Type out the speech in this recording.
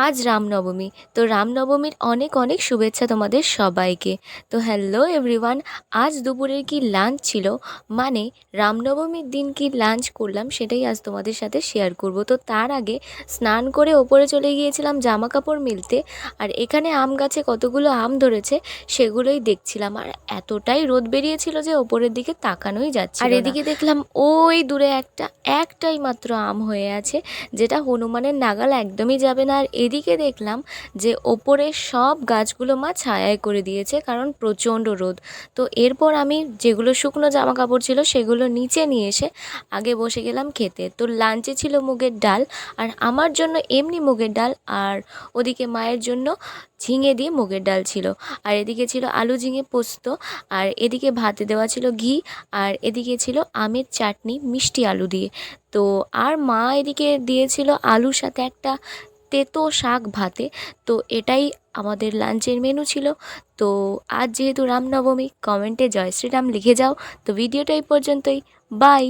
আজ রামনবমী। তো রামনবমীর অনেক অনেক শুভেচ্ছা তোমাদের সবাইকে। তো হ্যালো এভরিওয়ান, আজ দুপুরের কি লাঞ্চ ছিল, মানে রামনবমীর দিন কি লাঞ্চ করলাম সেটাই আজ তোমাদের সাথে শেয়ার করব। তো তার আগে স্নান করে ওপরে চলে গিয়েছিলাম জামা কাপড় মেলতে। আর এখানে আম গাছে কতগুলো আম ধরেছে সেগুলোই দেখছিলাম। আর এতটাই রোদ বেরিয়েছিল যে ওপরের দিকে তাকানোই যাচ্ছিল আর না। এদিকে দেখলাম ওই দূরে একটাই মাত্র আম হয়ে আছে, যেটা হনুমানের নাগাল একদমই যাবে না। আর এদিকে দেখলাম যে ওপরে সব গাছগুলো মা ছায়ায় করে দিয়েছে, কারণ প্রচণ্ড রোদ। তো এরপর আমি যেগুলো শুকনো জামা কাপড় ছিল সেগুলো নিচে নিয়ে এসে আগে বসে গেলাম খেতে। তো লাঞ্চে ছিল মুগের ডাল, আর আমার জন্য এমনি মুগের ডাল, আর ওদিকে মায়ের জন্য ঝিঙে দিয়ে মুগের ডাল ছিল। আর এদিকে ছিল আলু ঝিঙে পোস্ত, আর এদিকে ভাতে দেওয়া ছিল ঘি, আর এদিকে ছিল আমের চাটনি মিষ্টি আলু দিয়ে। তো আর মা এদিকে দিয়েছিল আলুর সাথে একটা তেতো শাক ভাতে। তো এটাই আমাদের লাঞ্চের মেনু ছিল। তো আজ যেহেতু রামনবমী, কমেন্টে জয় শ্রীরাম লিখে যাও। তো ভিডিওটা এই পর্যন্তই, বাই।